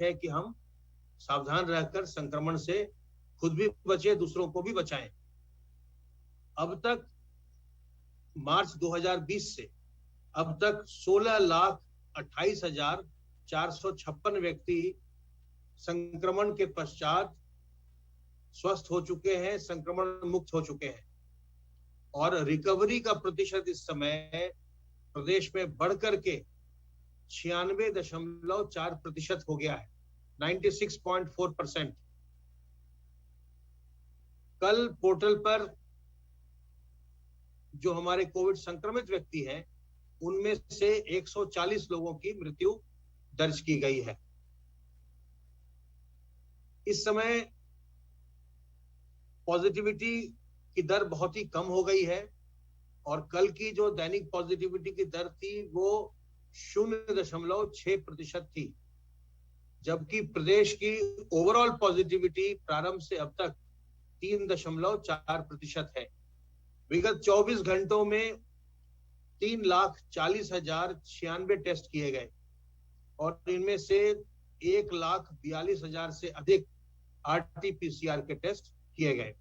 आवश्यक है कि हम सावधान रहकर संक्रमण से खुद भी बचे, दूसरों को भी बचाएं। अब तक मार्च 2020 से अब तक 16,28,456 व्यक्ति संक्रमण के पश्चात स्वस्थ हो चुके हैं, संक्रमण मुक्त हो चुके हैं और रिकवरी का प्रतिशत इस समय प्रदेश में बढ़कर के 96.4% हो गया है, 96.4%। कल पोर्टल पर जो हमारे कोविड संक्रमित व्यक्ति हैं, उनमें से 140 लोगों की मृत्यु दर्ज की गई है। इस समय पॉजिटिविटी की दर बहुत ही कम हो गई है और कल की जो दैनिक पॉजिटिविटी की दर थी वो 0.6% थी, जबकि प्रदेश की ओवरऑल पॉजिटिविटी प्रारंभ से अब तक 3.4% है। विगत 24 घंटों में 3,40,096 टेस्ट किए गए और इनमें से 1,42,000 से अधिक RT-PCR के टेस्ट किए गए।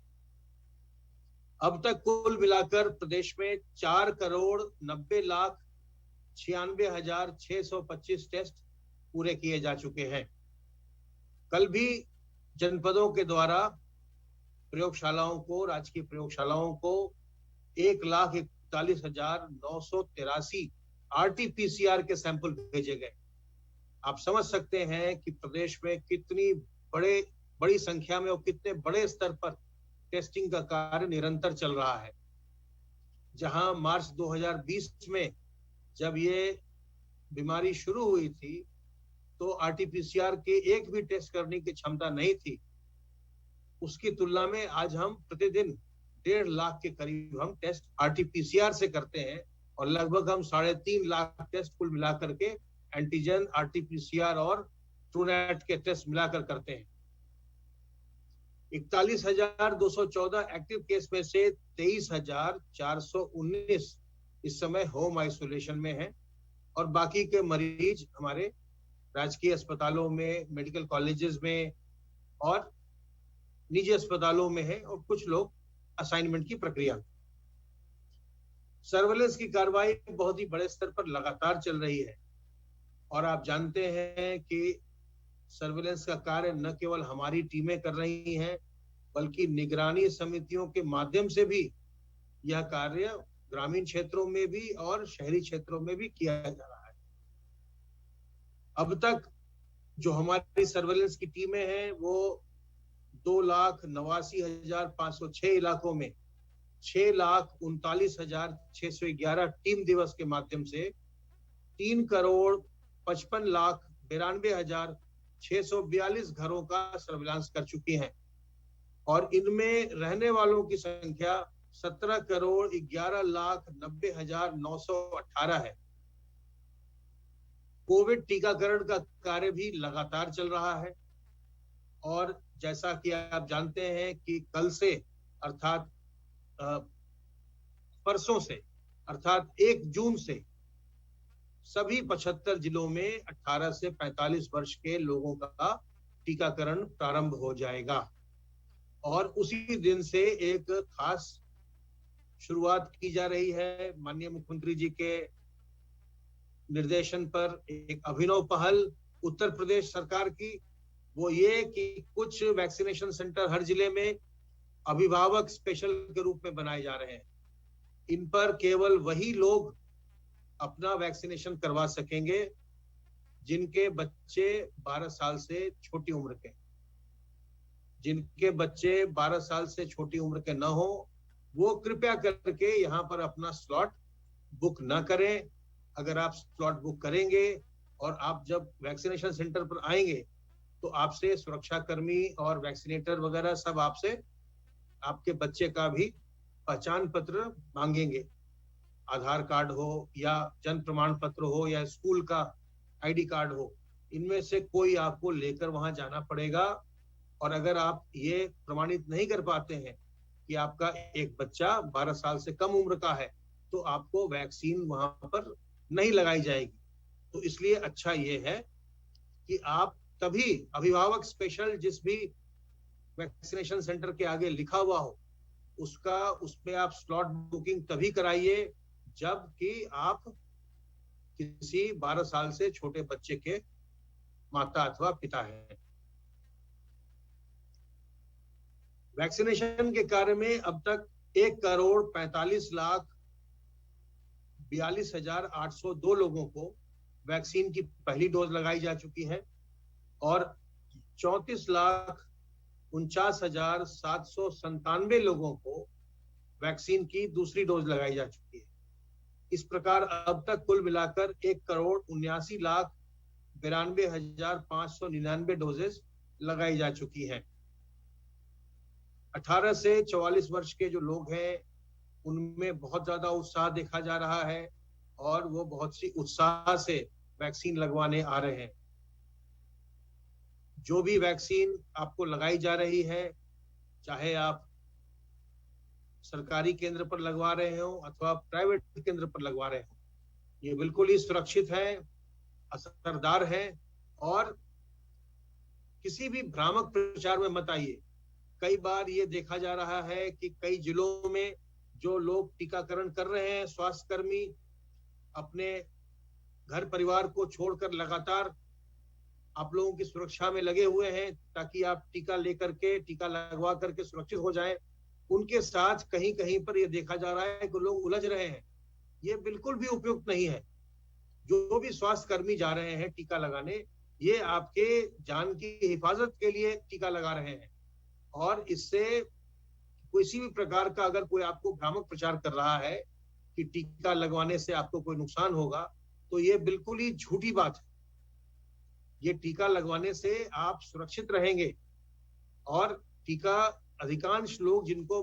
अब तक कुल मिलाकर प्रदेश में 4,90,96,625 टेस्ट पूरे किए जा चुके हैं। कल भी जनपदों के द्वारा प्रयोगशालाओं को, राजकीय प्रयोगशालाओं को 1,41,983 RT-PCR के सैंपल भेजे गए। आप समझ सकते हैं कि प्रदेश में कितनी बड़ी संख्या में और कितने बड़े स्तर पर टेस्टिंग का कार्य निरंतर चल रहा है। जहां मार्च 2020 में जब ये बीमारी शुरू हुई थी तो RT-PCR के एक भी टेस्ट करने की क्षमता नहीं थी, उसकी तुलना में आज हम प्रतिदिन 1.5 लाख के करीब हम टेस्ट RT-PCR से करते हैं और लगभग हम 3.5 लाख टेस्ट कुल मिलाकर के एंटीजन, RT-PCR और ट्रूनेट के टेस्ट मिलाकर करते हैं। 41,214 एक्टिव केस में से 23,419 इस समय होम आइसोलेशन में हैं और बाकी के मरीज हमारे राजकीय अस्पतालों में, मेडिकल कॉलेजेस में और निजी अस्पतालों में है और कुछ लोग असाइनमेंट की प्रक्रिया में। सर्वेलेंस की कार्रवाई बहुत ही बड़े स्तर पर लगातार चल रही है और आप जानते हैं कि सर्वेलेंस का कार्य न केवल हमारी टीमें कर रही हैं, बल्कि निगरानी समितियों के माध्यम से भी यह कार्य ग्रामीण क्षेत्रों में भी और शहरी क्षेत्रों में भी किया जा रहा है। अब तक जो हमारी सर्वेलेंस की टीमें हैं वो 2,89,506 इलाकों में 6,39,611 टीम दिवस के माध्यम से 3,55,92,642 घरों का सर्विलांस कर चुकी हैं और इनमें रहने वालों की संख्या 17,11,90,918 है। कोविड टीकाकरण का कार्य भी लगातार चल रहा है और जैसा कि आप जानते हैं कि कल से अर्थात परसों से अर्थात 1 जून से सभी 75 जिलों में 18 से 45 वर्ष के लोगों का टीकाकरण प्रारंभ हो जाएगा और उसी दिन से एक खास शुरुआत की जा रही है। माननीय मुख्यमंत्री जी के निर्देशन पर एक अभिनव पहल उत्तर प्रदेश सरकार की, वो ये कि कुछ वैक्सीनेशन सेंटर हर जिले में अभिभावक स्पेशल के रूप में बनाए जा रहे हैं। इन पर केवल वही लोग अपना वैक्सीनेशन करवा सकेंगे जिनके बच्चे 12 साल से छोटी उम्र के, जिनके बच्चे 12 साल से छोटी उम्र के न हो, वो कृपया करके यहाँ पर अपना स्लॉट बुक ना करें। अगर आप स्लॉट बुक करेंगे और आप जब वैक्सीनेशन सेंटर पर आएंगे तो आपसे सुरक्षा कर्मी और वैक्सीनेटर वगैरह सब आपसे आपके बच्चे का भी पहचान पत्र मांगेंगे, आधार कार्ड हो या जन्म प्रमाण पत्र हो या स्कूल का ID कार्ड हो, इनमें से कोई आपको लेकर वहां जाना पड़ेगा। और अगर आप ये प्रमाणित नहीं कर पाते हैं कि आपका एक बच्चा 12 साल से कम उम्र का है तो आपको वैक्सीन वहां पर नहीं लगाई जाएगी। तो इसलिए अच्छा ये है कि आप तभी अभिभावक स्पेशल जिस भी वैक्सीनेशन सेंटर के आगे लिखा हुआ हो उसमें आप स्लॉट बुकिंग तभी कराइए जब कि आप किसी 12 साल से छोटे बच्चे के माता अथवा पिता हैं। वैक्सीनेशन के कार्य में अब तक 1,45,42,802 लोगों को वैक्सीन की पहली डोज लगाई जा चुकी है और 34,49,797 लोगों को वैक्सीन की दूसरी डोज लगाई जा चुकी है। इस प्रकार अब तक कुल मिलाकर 1,79,92,599 डोजेस लगाई जा चुकी हैं। 18 से 44 वर्ष के जो लोग हैं उनमें बहुत ज्यादा उत्साह देखा जा रहा है और वो बहुत सी उत्साह से वैक्सीन लगवाने आ रहे हैं। जो भी वैक्सीन आपको लगाई जा रही है, चाहे आप सरकारी केंद्र पर लगवा रहे हो अथवा प्राइवेट केंद्र पर लगवा रहे हो, ये बिल्कुल ही सुरक्षित है, असरदार है और किसी भी भ्रामक प्रचार में मत आइए। कई बार ये देखा जा रहा है कि कई जिलों में जो लोग टीकाकरण कर रहे हैं, स्वास्थ्यकर्मी अपने घर परिवार को छोड़कर लगातार आप लोगों की सुरक्षा में लगे हुए हैं ताकि आप टीका लेकर के, टीका लगवा करके सुरक्षित हो जाएं। उनके साथ कहीं कहीं पर यह देखा जा रहा है कि लोग उलझ रहे हैं। ये बिल्कुल भी उपयुक्त नहीं है। जो भी स्वास्थ्यकर्मी जा रहे हैं टीका लगाने, ये आपके जान की हिफाजत के लिए टीका लगा रहे हैं और इससे किसी भी प्रकार का अगर कोई आपको भ्रामक प्रचार कर रहा है कि टीका लगवाने से आपको कोई नुकसान होगा, तो ये बिल्कुल ही झूठी बात है। ये टीका लगवाने से आप सुरक्षित रहेंगे और टीका अधिकांश लोग जिनको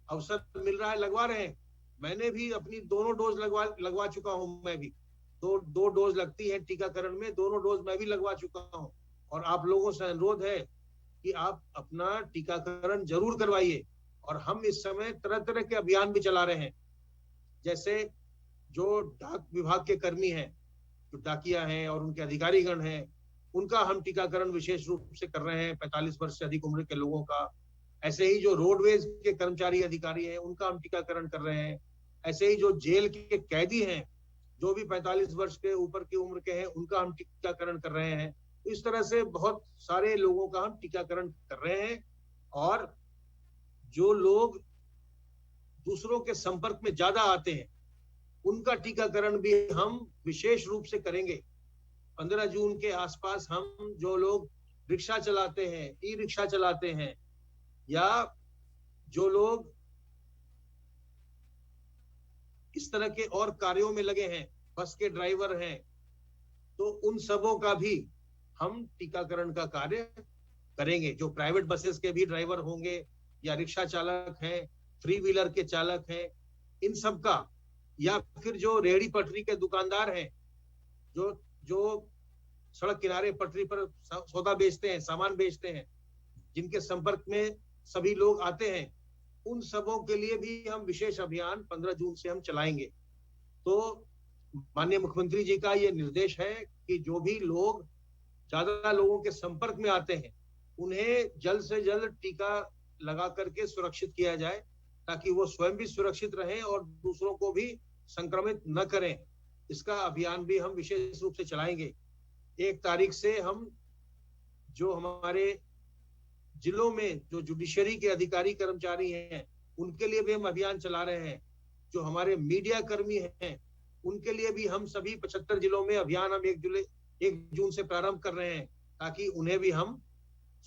अवसर मिल रहा है लगवा रहे हैं। मैंने भी अपनी दोनों डोज लगवा चुका हूं। मैं भी दो डोज लगती है टीकाकरण में, दोनों डोज मैं भी लगवा चुका हूं और आप लोगों से अनुरोध है कि आप अपना टीकाकरण जरूर करवाइए। और हम इस समय तरह तरह के अभियान भी चला रहे हैं, जैसे जो डाक विभाग के कर्मी हैं, जो डाकिया हैं और उनके अधिकारीगण हैं, उनका हम टीकाकरण विशेष रूप से कर रहे हैं, 45 वर्ष से अधिक उम्र के लोगों का। ऐसे ही जो रोडवेज के कर्मचारी अधिकारी हैं, उनका हम टीकाकरण कर रहे हैं। ऐसे ही जो जेल के कैदी हैं, जो भी 45 वर्ष के ऊपर की उम्र के हैं, उनका हम टीकाकरण कर रहे हैं। इस तरह से बहुत सारे लोगों का हम टीकाकरण कर रहे हैं और जो लोग दूसरों के संपर्क में ज्यादा आते हैं, उनका टीकाकरण भी हम विशेष रूप से करेंगे। 15 जून के आसपास हम जो लोग रिक्शा चलाते हैं, ई रिक्शा चलाते हैं या जो लोग इस तरह के और कार्यों में लगे हैं, बस के ड्राइवर हैं, तो उन सबों का भी हम टीकाकरण का कार्य करेंगे। जो प्राइवेट बसेस के भी ड्राइवर होंगे या रिक्शा चालक हैं, 3 व्हीलर के चालक हैं, इन सब का, या फिर जो रेहड़ी पटरी के दुकानदार हैं, जो सड़क किनारे पटरी पर सौदा बेचते हैं, सामान बेचते हैं, जिनके संपर्क में सभी लोग आते हैं, उन सबों के लिए भी हम विशेष अभियान 15 जून से हम चलाएंगे। तो माननीय मुख्यमंत्री जी का ये निर्देश है कि जो भी लोग ज्यादा लोगों के संपर्क में आते हैं, उन्हें जल्द से जल्द टीका लगा करके सुरक्षित किया जाए ताकि वो स्वयं भी सुरक्षित रहें और दूसरों को भी संक्रमित न करें। इसका अभियान भी हम विशेष रूप से चलाएंगे। 1 तारीख से हम जो हमारे जिलों में जो जुडिशरी के अधिकारी कर्मचारी हैं, उनके लिए भी हम अभियान चला रहे हैं। जो हमारे मीडिया कर्मी हैं, उनके लिए भी हम सभी 75 जिलों में अभियान हम 1 जून से प्रारंभ कर रहे हैं ताकि उन्हें भी हम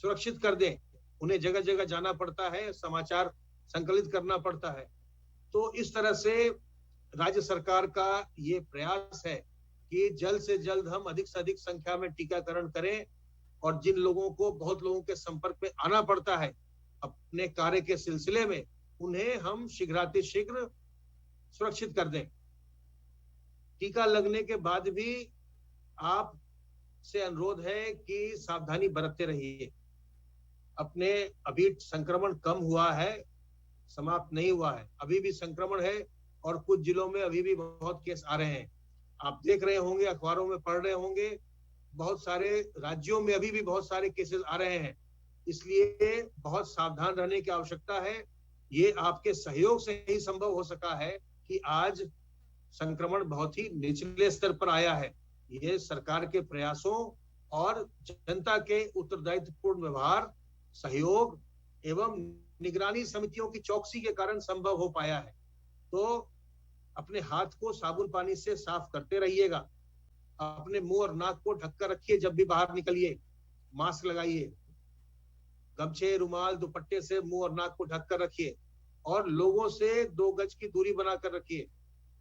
सुरक्षित कर दें। उन्हें जगह जगह जाना पड़ता है, समाचार संकलित करना पड़ता है। तो इस तरह से राज्य सरकार का ये प्रयास है कि जल्द से जल्द हम अधिक से अधिक संख्या में टीकाकरण करें और जिन लोगों को बहुत लोगों के संपर्क में आना पड़ता है अपने कार्य के सिलसिले में, उन्हें हम शीघ्रातिशीघ्र सुरक्षित कर दें। टीका लगने के बाद भी आप से अनुरोध है कि सावधानी बरतते रहिए। अपने अभी संक्रमण कम हुआ है, समाप्त नहीं हुआ है, अभी भी संक्रमण है और कुछ जिलों में अभी भी बहुत केस आ रहे हैं। आप देख रहे होंगे, अखबारों में पढ़ रहे होंगे, बहुत सारे राज्यों में अभी भी बहुत सारे केसेस आ रहे हैं, इसलिए बहुत सावधान रहने की आवश्यकता है। ये आपके सहयोग से ही संभव हो सका है कि आज संक्रमण बहुत ही निचले स्तर पर आया है। ये सरकार के प्रयासों और जनता के उत्तरदायित्वपूर्ण व्यवहार, सहयोग एवं निगरानी समितियों की चौकसी के कारण संभव हो पाया है। तो अपने हाथ को साबुन पानी से साफ करते रहिएगा, अपने मुंह और नाक को ढक कर रखिए, जब भी बाहर निकलिए मास्क लगाइए, गमछे, रुमाल, दुपट्टे से मुंह और नाक को ढक कर रखिए और लोगों से 2 गज की दूरी बनाकर रखिए,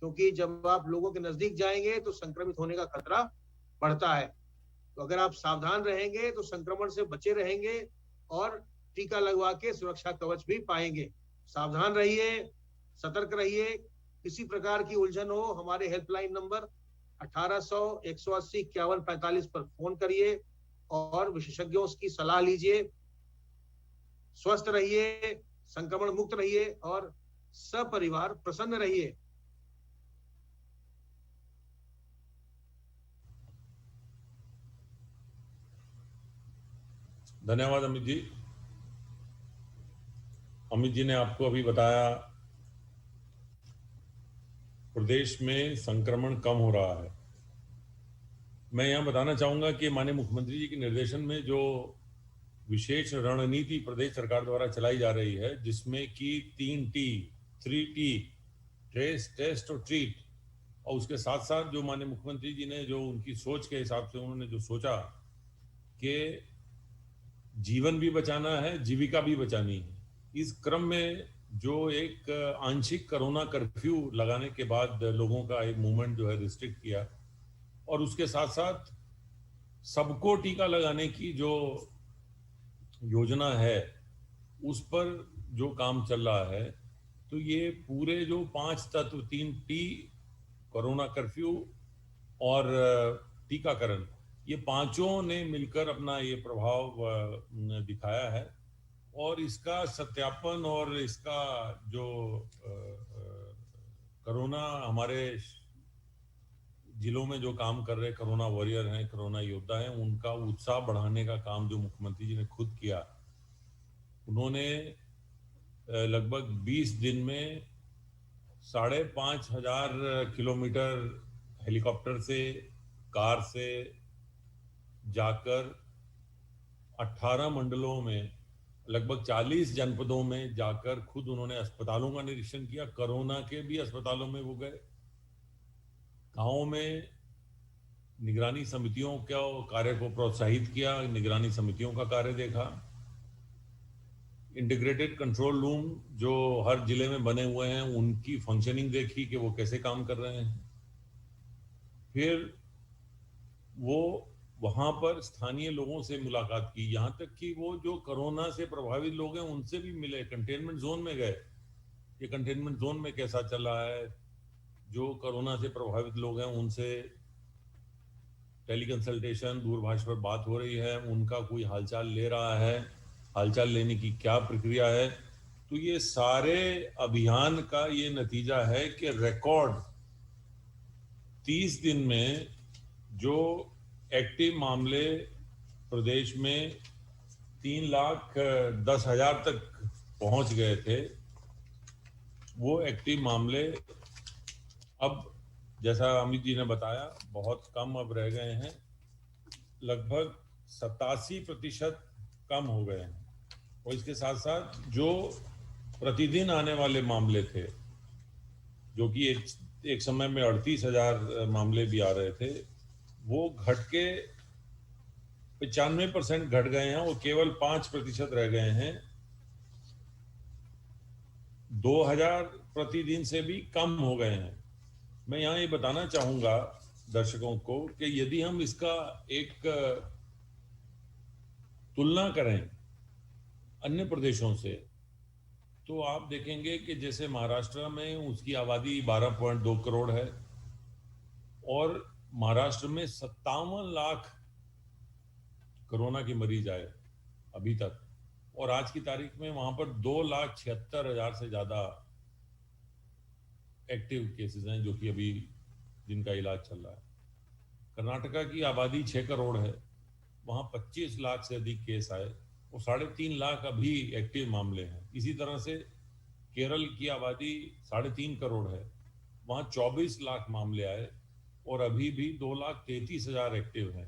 क्योंकि जब आप लोगों के नजदीक जाएंगे तो संक्रमित होने का खतरा बढ़ता है। तो अगर आप सावधान रहेंगे तो संक्रमण से बचे रहेंगे और टीका लगवा के सुरक्षा कवच भी पाएंगे। सावधान रहिए, सतर्क रहिए। किसी प्रकार की उलझन हो, हमारे हेल्पलाइन नंबर 1800 180 51 45 पर फोन करिए और विशेषज्ञों की सलाह लीजिए। स्वस्थ रहिए, संक्रमण मुक्त रहिए और सपरिवार प्रसन्न रहिए। धन्यवाद अमित जी। अमित जी ने आपको अभी बताया प्रदेश में संक्रमण कम हो रहा है। मैं यहाँ बताना चाहूँगा कि माननीय मुख्यमंत्री जी के निर्देशन में जो विशेष रणनीति प्रदेश सरकार द्वारा चलाई जा रही है, जिसमें कि 3T, ट्रेस, टेस्ट और ट्रीट, और उसके साथ साथ जो माननीय मुख्यमंत्री जी ने जो उनकी सोच के हिसाब से उन्होंने जो सोचा कि जीवन भी बचाना है, जीविका भी बचानी है, इस क्रम में जो एक आंशिक कोरोना कर्फ्यू लगाने के बाद लोगों का एक मूवमेंट जो है रिस्ट्रिक्ट किया, और उसके साथ साथ सबको टीका लगाने की जो योजना है उस पर जो काम चल रहा है, तो ये पूरे जो 5 तत्व 3T, कोरोना कर्फ्यू और टीकाकरण, ये पांचों ने मिलकर अपना ये प्रभाव दिखाया है। और इसका सत्यापन और इसका जो कोरोना हमारे जिलों में जो काम कर रहे कोरोना वॉरियर हैं, कोरोना योद्धा हैं, उनका उत्साह बढ़ाने का काम जो मुख्यमंत्री जी ने खुद किया। उन्होंने लगभग 20 दिन में 5,500 किलोमीटर हेलीकॉप्टर से, कार से जाकर 18 मंडलों में, लगभग 40 जनपदों में जाकर खुद उन्होंने अस्पतालों का निरीक्षण किया। कोरोना के भी अस्पतालों में वो गए, गाँव में निगरानी समितियों के कार्य को प्रोत्साहित किया, निगरानी समितियों का कार्य देखा, इंटीग्रेटेड कंट्रोल रूम जो हर जिले में बने हुए हैं उनकी फंक्शनिंग देखी कि वो कैसे काम कर रहे हैं। फिर वो वहाँ पर स्थानीय लोगों से मुलाकात की, यहाँ तक कि वो जो कोरोना से प्रभावित लोग हैं उनसे भी मिले, कंटेनमेंट जोन में गए, ये कंटेनमेंट जोन में कैसा चल रहा है, जो कोरोना से प्रभावित लोग हैं उनसे टेली कंसल्टेशन, दूरभाष पर बात हो रही है, उनका कोई हालचाल ले रहा है, हालचाल लेने की क्या प्रक्रिया है। तो ये सारे अभियान का ये नतीजा है कि रिकॉर्ड 30 दिन में जो एक्टिव मामले प्रदेश में 3,10,000 तक पहुंच गए थे, वो एक्टिव मामले अब जैसा अमित जी ने बताया बहुत कम अब रह गए हैं, लगभग 87% कम हो गए हैं। और इसके साथ साथ जो प्रतिदिन आने वाले मामले थे, जो कि एक समय में 38,000 मामले भी आ रहे थे, वो घट के 95% घट गए हैं और केवल 5% रह गए हैं। 2,000 प्रतिदिन से भी कम हो गए हैं। मैं यहाँ ये बताना चाहूँगा दर्शकों को कि यदि हम इसका एक तुलना करें अन्य प्रदेशों से, तो आप देखेंगे कि जैसे महाराष्ट्र में उसकी आबादी 12.2 करोड़ है और महाराष्ट्र में 57 लाख कोरोना के मरीज आए अभी तक, और आज की तारीख में वहां पर 2,76,000 से ज्यादा एक्टिव केसेस हैं जो कि अभी जिनका इलाज चल रहा है। कर्नाटका की आबादी 6 करोड़ है, वहाँ 25 लाख से अधिक केस आए और 3.5 लाख अभी एक्टिव मामले हैं। इसी तरह से केरल की आबादी 3.5 करोड़ है, वहाँ 24 लाख मामले आए और अभी भी 2,33,000 एक्टिव हैं।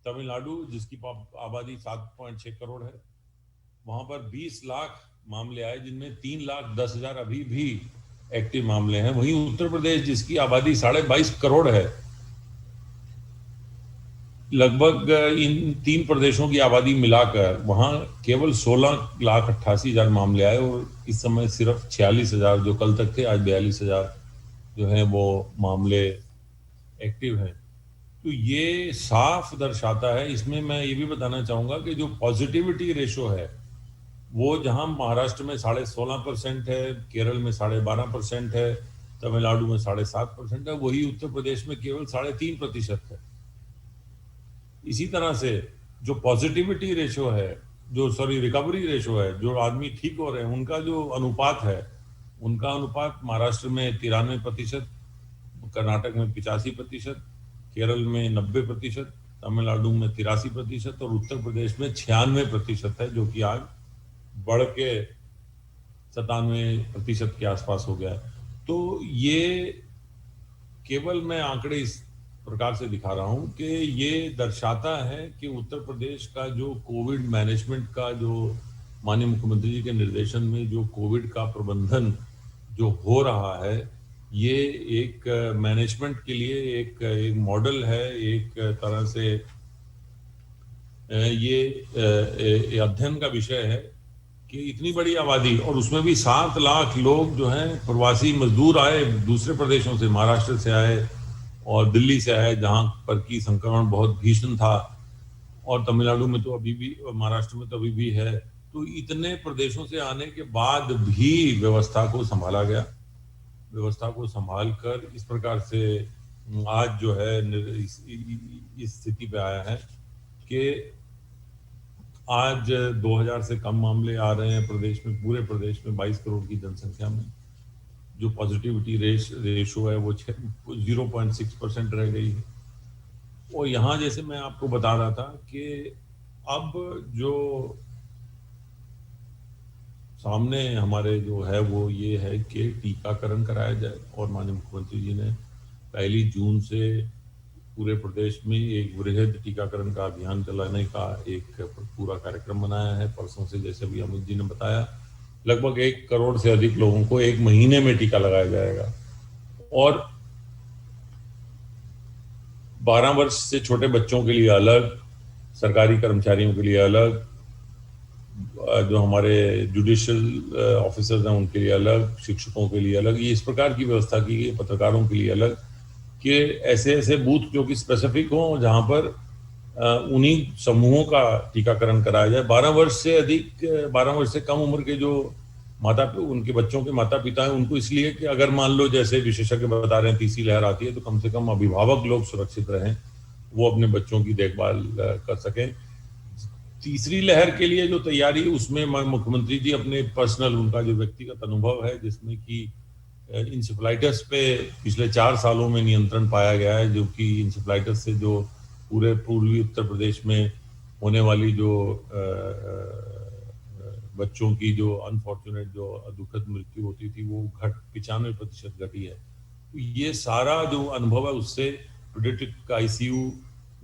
तमिलनाडु जिसकी आबादी 7.6 करोड़ है, वहाँ पर 20 लाख मामले आए जिनमें 3,10,000 अभी भी एक्टिव मामले हैं। वहीं उत्तर प्रदेश जिसकी आबादी 22.5 करोड़ है, लगभग इन 3 प्रदेशों की आबादी मिलाकर वहाँ केवल 16,88,000 मामले आए और इस समय सिर्फ 46,000 जो कल तक थे, आज 42,000 जो है वो मामले एक्टिव हैं। तो ये साफ दर्शाता है। इसमें मैं ये भी बताना चाहूँगा कि जो पॉजिटिविटी रेशो है वो जहाँ महाराष्ट्र में 16.5% है, केरल में 12.5% है, तमिलनाडु में 7.5% है, वही उत्तर प्रदेश में केवल 3.5% है। इसी तरह से जो पॉजिटिविटी रेशो है, रिकवरी रेशो है, जो आदमी ठीक हो रहे हैं उनका जो अनुपात है, उनका अनुपात महाराष्ट्र में 93%, कर्नाटक में 85%, केरल में 90%, तमिलनाडु में 83% और उत्तर प्रदेश में 96% है, जो कि आज बढ़ के 97% के आसपास हो गया है। तो ये केवल मैं आंकड़े इस प्रकार से दिखा रहा हूं कि ये दर्शाता है कि उत्तर प्रदेश का जो कोविड मैनेजमेंट का जो माननीय मुख्यमंत्री जी के निर्देशन में जो कोविड का प्रबंधन जो हो रहा है, ये एक मैनेजमेंट के लिए एक मॉडल है। एक तरह से ये अध्ययन का विषय है कि इतनी बड़ी आबादी और उसमें भी 7 लाख लोग जो हैं प्रवासी मजदूर आए दूसरे प्रदेशों से, महाराष्ट्र से आए और दिल्ली से आए, जहां पर की संक्रमण बहुत भीषण था, और तमिलनाडु में तो अभी भी, महाराष्ट्र में तो अभी भी है। तो इतने प्रदेशों से आने के बाद भी व्यवस्था को संभाला गया, व्यवस्था को संभाल कर इस प्रकार से आज जो है इस स्थिति पे आया है कि आज 2000 से कम मामले आ रहे हैं प्रदेश में, पूरे प्रदेश में 22 करोड़ की जनसंख्या में। जो पॉजिटिविटी रेशो है वो 0.6% रह गई है। और यहाँ जैसे मैं आपको बता रहा था कि अब जो सामने हमारे जो है वो ये है कि टीकाकरण कराया जाए, और माननीय मुख्यमंत्री जी ने 1 जून से पूरे प्रदेश में एक वृहद टीकाकरण का अभियान चलाने का एक पूरा कार्यक्रम बनाया है। परसों से, जैसे भी अमित जी ने बताया, लगभग 1 करोड़ से अधिक लोगों को 1 महीने में टीका लगाया जाएगा। और 12 वर्ष से छोटे बच्चों के लिए अलग, सरकारी कर्मचारियों के लिए अलग, जो हमारे जुडिशियल ऑफिसर्स हैं उनके लिए अलग, शिक्षकों के लिए अलग, ये इस प्रकार की व्यवस्था की गई, पत्रकारों के लिए अलग, कि ऐसे ऐसे बूथ जो कि स्पेसिफिक हों जहां पर उन्हीं समूहों का टीकाकरण कराया जाए। 12 वर्ष से अधिक, 12 वर्ष से कम उम्र के जो उनके बच्चों के माता पिता हैं, उनको इसलिए कि अगर मान लो जैसे विशेषज्ञ बता रहे हैं तीसरी लहर आती है, तो कम से कम अभिभावक लोग सुरक्षित रहें, वो अपने बच्चों की देखभाल कर सकें। तीसरी लहर के लिए जो तैयारी, उसमें मुख्यमंत्री जी अपने पर्सनल, उनका जो व्यक्तिगत अनुभव है, जिसमें कि इंसेफ्लाइटिस पे पिछले 4 सालों में नियंत्रण पाया गया है, जो कि इंसेफ्लाइटिस से जो पूरे पूर्वी उत्तर प्रदेश में होने वाली जो बच्चों की जो अनफॉर्चुनेट जो दुखद मृत्यु होती थी, वो 95% घटी है। तो ये सारा जो अनुभव है उससे पीडियाट्रिक आईसीयू,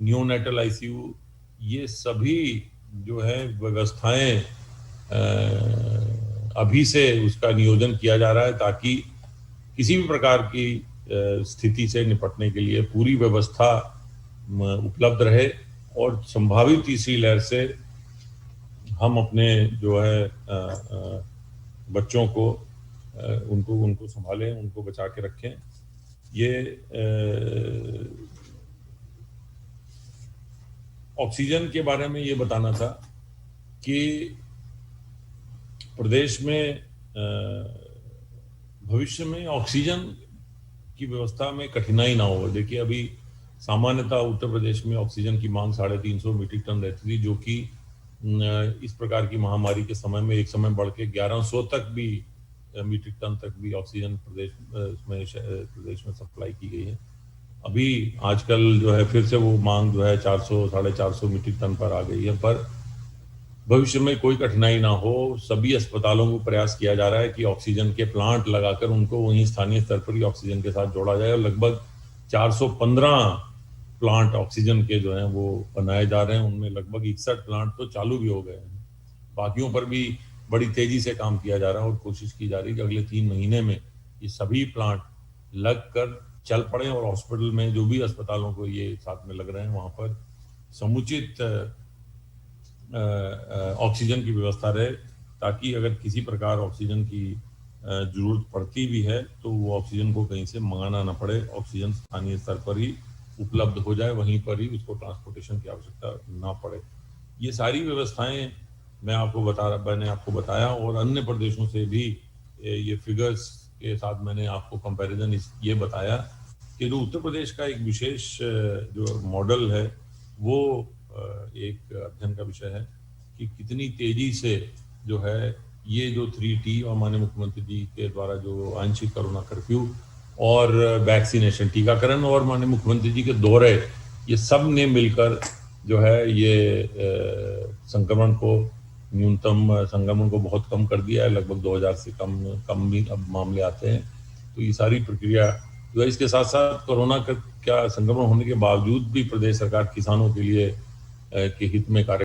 नियोनेटल आईसीयू, ये सभी जो है व्यवस्थाएं अभी से उसका नियोजन किया जा रहा है, ताकि किसी भी प्रकार की स्थिति से निपटने के लिए पूरी व्यवस्था उपलब्ध रहे और संभावित तीसरी लहर से हम अपने जो है बच्चों को उनको संभालें, उनको बचा के रखें। ये ऑक्सीजन के बारे में ये बताना था कि प्रदेश में भविष्य में ऑक्सीजन की व्यवस्था में कठिनाई ना हो। देखिए, अभी सामान्यतः उत्तर प्रदेश में ऑक्सीजन की मांग 350 मीट्रिक टन रहती थी, जो कि इस प्रकार की महामारी के समय में एक समय बढ़ के 1100 तक भी मीट्रिक टन तक भी ऑक्सीजन प्रदेश में सप्लाई की गई है। अभी आजकल जो है फिर से वो मांग जो है 400 450 मीट्रिक टन पर आ गई है। पर भविष्य में कोई कठिनाई ना हो, सभी अस्पतालों को प्रयास किया जा रहा है कि ऑक्सीजन के प्लांट लगाकर उनको वहीं स्थानीय स्तर पर ही ऑक्सीजन के साथ जोड़ा जाए। और लगभग 415 प्लांट ऑक्सीजन के जो हैं वो बनाए जा रहे हैं। उनमें लगभग 61 प्लांट तो चालू भी हो गए हैं। बाकियों पर भी बड़ी तेजी से काम किया जा रहा है और कोशिश की जा रही है कि अगले 3 महीने में ये सभी प्लांट लग कर चल पड़े और हॉस्पिटल में जो भी अस्पतालों को ये साथ में लग रहे हैं वहाँ पर समुचित ऑक्सीजन की व्यवस्था रहे, ताकि अगर किसी प्रकार ऑक्सीजन की जरूरत पड़ती भी है तो वो ऑक्सीजन को कहीं से मंगाना ना पड़े, ऑक्सीजन स्थानीय स्तर पर ही उपलब्ध हो जाए, वहीं पर ही उसको ट्रांसपोर्टेशन की आवश्यकता ना पड़े। ये सारी व्यवस्थाएं मैंने आपको बताया और अन्य प्रदेशों से भी ये फिगर्स के साथ मैंने आपको कंपैरिजन ये बताया कि जो उत्तर प्रदेश का एक विशेष जो मॉडल है वो एक अध्ययन का विषय है कि कितनी तेजी से जो है ये जो 3T और माननीय मुख्यमंत्री जी के द्वारा जो आंशिक कोरोना कर्फ्यू और वैक्सीनेशन, टीकाकरण और माननीय मुख्यमंत्री जी के दौरे, ये सब ने मिलकर जो है ये संक्रमण को बहुत कम कर दिया है। लगभग 2000 से कम भी अब मामले आते हैं। तो ये सारी प्रक्रिया जो है, इसके साथ साथ कोरोना का संक्रमण होने के बावजूद भी प्रदेश सरकार किसानों के लिए के हित में कार्य